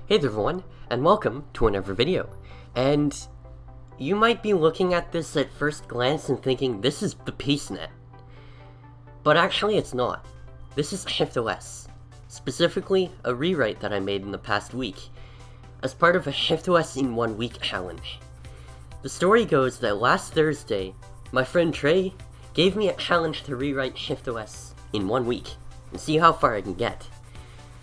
Hey there everyone, and welcome to another video. And you might be looking at this at first glance and thinking this is the PeaceNet. But actually it's not. This is ShiftOS. Specifically, a rewrite that I made in the past week, as part of a ShiftOS In One week challenge. The story goes that last Thursday, my friend Trey gave me a challenge to rewrite ShiftOS in 1 week, and see how far I can get.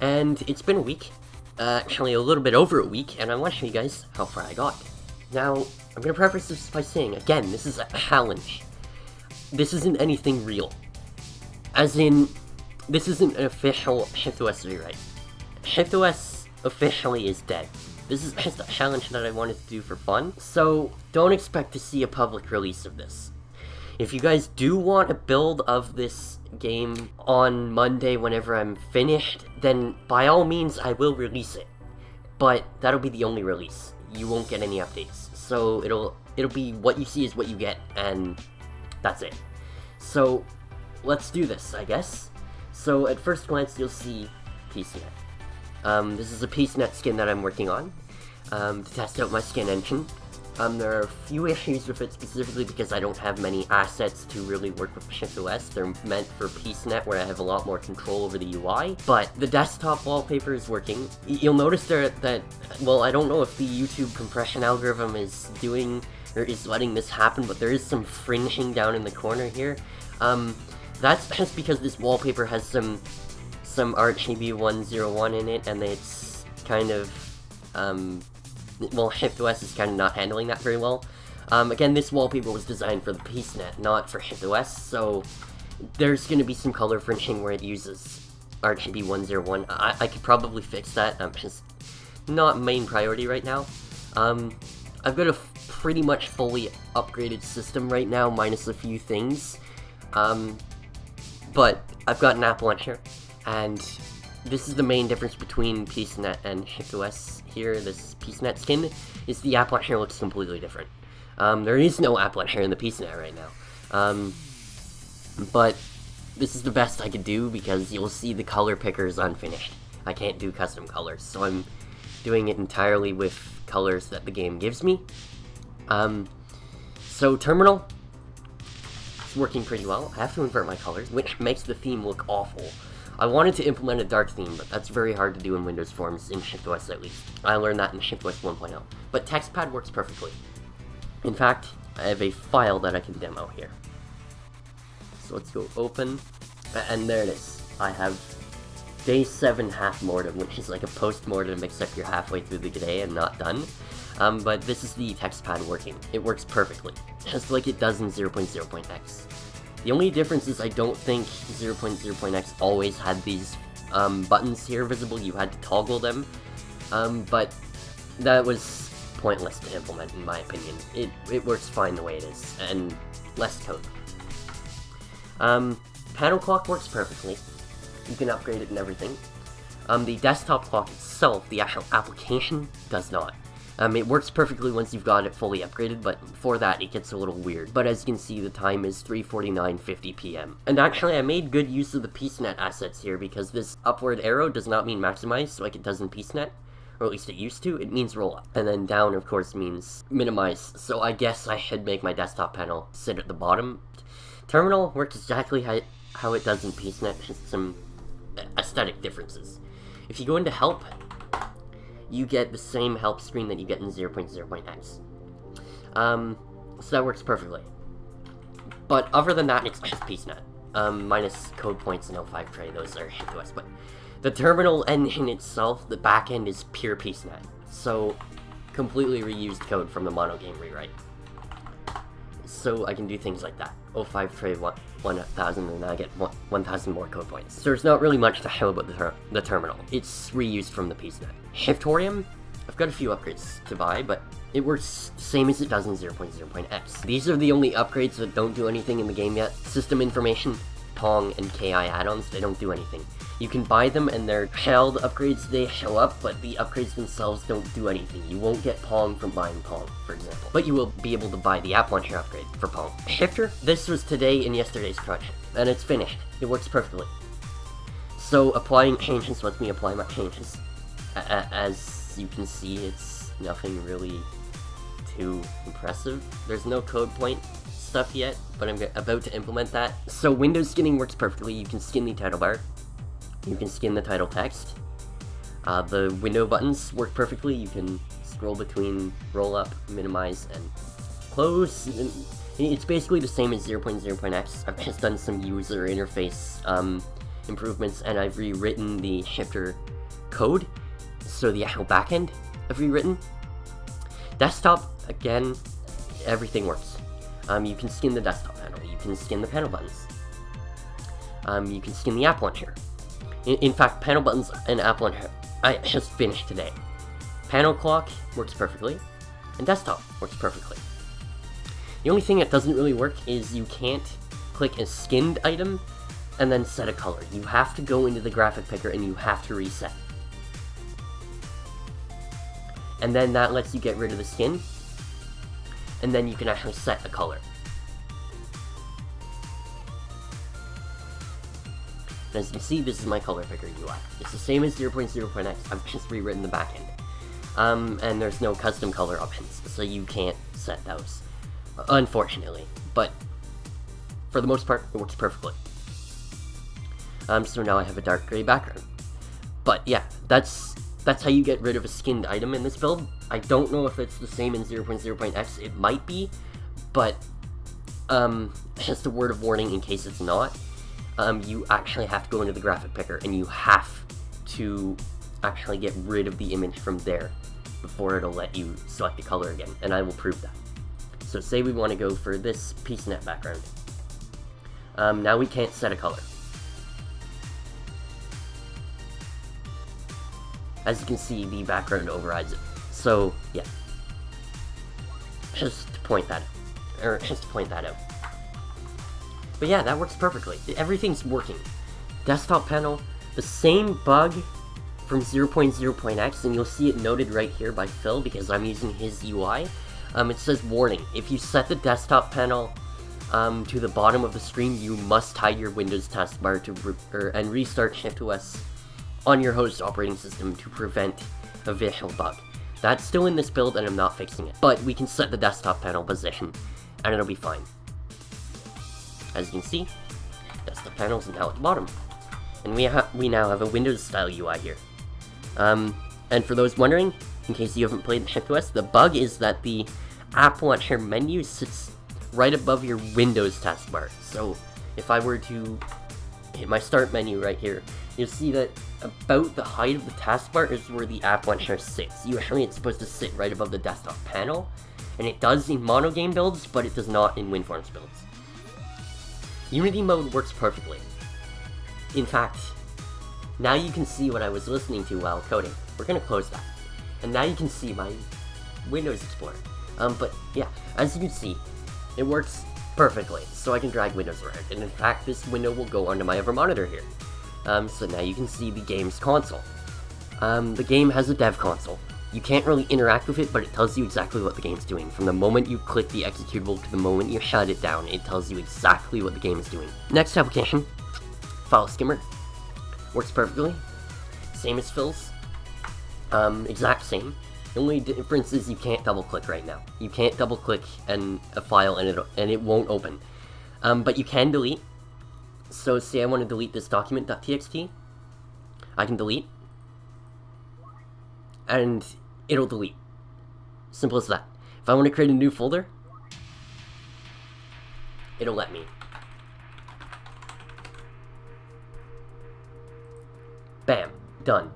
And it's been a week. Actually a little bit over a week, and I want to show you guys how far I got. Now, I'm gonna preface this by saying, again, this is a challenge. This isn't anything real. As in, this isn't an official ShiftOS rewrite. ShiftOS officially is dead. This is just a challenge that I wanted to do for fun, so don't expect to see a public release of this. If you guys do want a build of this game on Monday whenever I'm finished, then by all means I will release it. But that'll be the only release. You won't get any updates. So it'll be what you see is what you get, and that's it. So let's do this, I guess. So at first glance you'll see PeaceNet. This is a PeaceNet skin that I'm working on to test out my skin engine. There are a few issues with it specifically because I don't have many assets to really work with ShiftOS. They're meant for PeaceNet where I have a lot more control over the UI, but the desktop wallpaper is working. You'll notice there that, well, I don't know if the YouTube compression algorithm is doing, or is letting this happen, but there is some fringing down in the corner here. That's just because this wallpaper has some RGB 101 in it, and it's kind of, well, ShiftOS is kind of not handling that very well. Again, this wallpaper was designed for the PeaceNet, not for ShiftOS, so there's going to be some color fringing where it uses RGB 101. I could probably fix that. Just not main priority right now. I've got a pretty much fully upgraded system right now, minus a few things. But I've got an app launcher, and this is the main difference between PeaceNet and ShiftOS here. This PeaceNet skin is the app launcher looks completely different. There is no app launcher in the PeaceNet right now. But this is the best I could do because you'll see the color picker is unfinished. I can't do custom colors, so I'm doing it entirely with colors that the game gives me. So Terminal is working pretty well. I have to invert my colors, which makes the theme look awful. I wanted to implement a dark theme, but that's very hard to do in Windows Forms, in ShiftOS at least. I learned that in ShiftOS 1.0. But TextPad works perfectly. In fact, I have a file that I can demo here. So let's go open, and there it is. I have Day 7 Half Mortem, which is like a post-mortem except you're halfway through the day and not done. But this is the TextPad working. It works perfectly, just like it does in 0.0.x. The only difference is I don't think 0.0.x always had these buttons here visible. You had to toggle them, but that was pointless to implement in my opinion. It works fine the way it is, and less code. Panel clock works perfectly. You can upgrade it and everything. The desktop clock itself, the actual application, does not. It works perfectly once you've got it fully upgraded, but before that it gets a little weird. But as you can see, the time is 3:49:50 p.m. And actually I made good use of the PeaceNet assets here because this upward arrow does not mean maximize like it does in PeaceNet, or at least it used to. It means roll up. And then down, of course, means minimize. So I guess I should make my desktop panel sit at the bottom. Terminal works exactly how it does in PeaceNet, just some aesthetic differences. If you go into help, you get the same help screen that you get in 0.0.x. So that works perfectly. But other than that, it's just PeaceNet. Minus code points and 05 Trey, those are ShiftOS. But the terminal engine itself, the backend is pure PeaceNet. So, completely reused code from the mono game rewrite. So I can do things like that. 05 Trey 1000 and I get 1000 more code points. So there's not really much to show about the terminal. It's reused from the PeaceNet. Shiftorium, I've got a few upgrades to buy, but it works same as it does in 0.0.x. These are the only upgrades that don't do anything in the game yet. System information, Pong, and KI add-ons, they don't do anything. You can buy them and they're held upgrades, they show up, but the upgrades themselves don't do anything. You won't get Pong from buying Pong, for example. But you will be able to buy the app launcher upgrade for Pong. Shifter, this was today in yesterday's project, and it's finished. It works perfectly. So applying changes lets me apply my changes as as you can see, it's nothing really too impressive. There's no code point stuff yet, but I'm about to implement that. So window skinning works perfectly. You can skin the title bar. You can skin the title text. The window buttons work perfectly. You can scroll between roll up, minimize, and close. It's basically the same as 0.0.x. I've just done some user interface improvements, and I've rewritten the shifter code, so the actual backend I've rewritten. Desktop, again, everything works. You can skin the desktop panel, you can skin the panel buttons, you can skin the app launcher. In fact, panel buttons and app launcher, I just finished today. Panel clock works perfectly, and desktop works perfectly. The only thing that doesn't really work is you can't click a skinned item and then set a color. You have to go into the graphic picker and you have to reset. And then that lets you get rid of the skin, and then you can actually set a color. And as you can see, this is my color picker UI. It's the same as 0.0.x, I've just rewritten the backend. And there's no custom color options, so you can't set those, unfortunately. But for the most part, it works perfectly. So now I have a dark gray background. But yeah, that's how you get rid of a skinned item in this build. I don't know if it's the same in 0.0.x, it might be, but just a word of warning in case it's not. You actually have to go into the graphic picker and you have to actually get rid of the image from there before it'll let you select the color again, and I will prove that. So say we want to go for this PieceNet background. Now we can't set a color. As you can see, the background overrides it. So, yeah. Just to point that out. But yeah, that works perfectly. Everything's working. Desktop panel, the same bug from 0.0.x, and you'll see it noted right here by Phil because I'm using his UI. It says, warning, if you set the desktop panel to the bottom of the screen, you must hide your Windows taskbar and restart ShiftOS on your host operating system to prevent a visual bug. That's still in this build and I'm not fixing it, but we can set the desktop panel position and it'll be fine. As you can see, desktop panel is now at the bottom, and we now have a Windows style UI here. And for those wondering, in case you haven't played ShiftOS, the bug is that the app launcher menu sits right above your Windows taskbar. So if I were to hit my start menu right here, you'll see that about the height of the taskbar is where the app launcher sits. Usually it's supposed to sit right above the desktop panel, and it does in monogame builds, but it does not in WinForms builds. Unity mode works perfectly. In fact, now you can see what I was listening to while coding. We're gonna close that. And now you can see my Windows Explorer. But yeah, as you can see, it works perfectly, so I can drag windows around. And in fact, this window will go onto my other monitor here. So now you can see the game's console. The game has a dev console. You can't really interact with it, but it tells you exactly what the game's doing. From the moment you click the executable to the moment you shut it down, it tells you exactly what the game is doing. Next application, File Skimmer. Works perfectly. Same as Phil's. Exact same. The only difference is you can't double click right now. You can't double click a file and it won't open. But you can delete. So say I want to delete this document.txt. I can delete. And it'll delete. Simple as that. If I want to create a new folder, it'll let me. Bam. Done.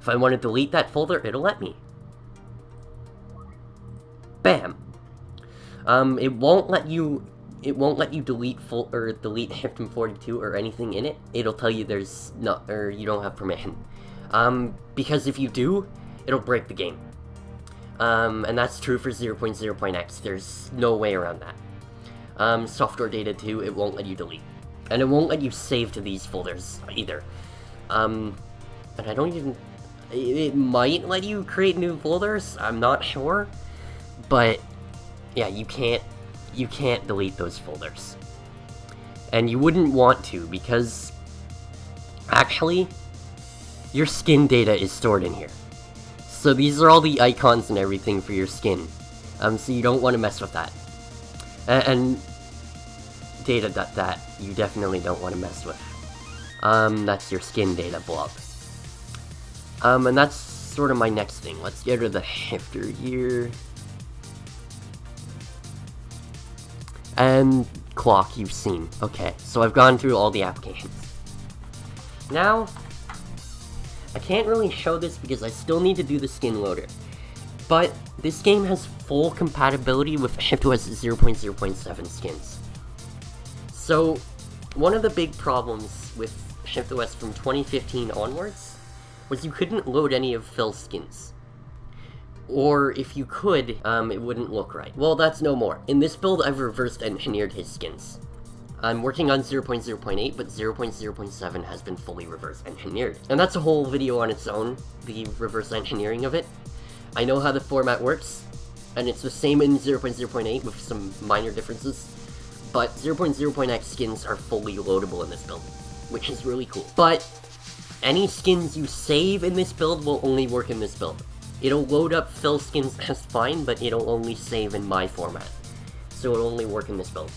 If I want to delete that folder, it'll let me. Bam. It won't let you delete delete Shiftorium or anything in it. It'll tell you you don't have permission. Because if you do, it'll break the game. And that's true for 0.0.x. There's no way around that. Software data too, it won't let you delete. And it won't let you save to these folders either. And I don't even... It might let you create new folders, I'm not sure. But, yeah, you can't delete those folders. And you wouldn't want to, because... Actually, your skin data is stored in here. So these are all the icons and everything for your skin. So you don't want to mess with that. And data that you definitely don't want to mess with. That's your skin data blob. And that's sort of my next thing. Let's get rid of the shifter here. And clock you've seen. Okay, so I've gone through all the applications. Now, I can't really show this because I still need to do the skin loader. But this game has full compatibility with ShiftOS 0.0.7 skins. So, one of the big problems with ShiftOS from 2015 onwards was you couldn't load any of Phil's skins. Or if you could, it wouldn't look right. Well, that's no more. In this build, I've reversed engineered his skins. I'm working on 0.0.8, but 0.0.7 has been fully reverse engineered. And that's a whole video on its own, the reverse engineering of it. I know how the format works, and it's the same in 0.0.8 with some minor differences, but 0.0.x skins are fully loadable in this build, which is really cool. But any skins you save in this build will only work in this build. It'll load up Phil skins just fine, but it'll only save in my format, so it'll only work in this build.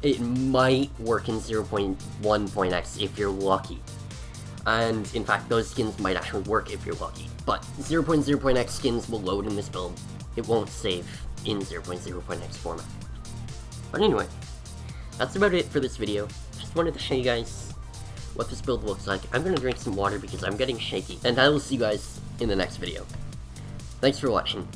It might work in 0.1.x if you're lucky. And in fact, those skins might actually work if you're lucky. But 0.0.x skins will load in this build. It won't save in 0.0.x format. But anyway, that's about it for this video. Just wanted to show you guys what this build looks like. I'm gonna drink some water because I'm getting shaky. And I will see you guys in the next video. Thanks for watching.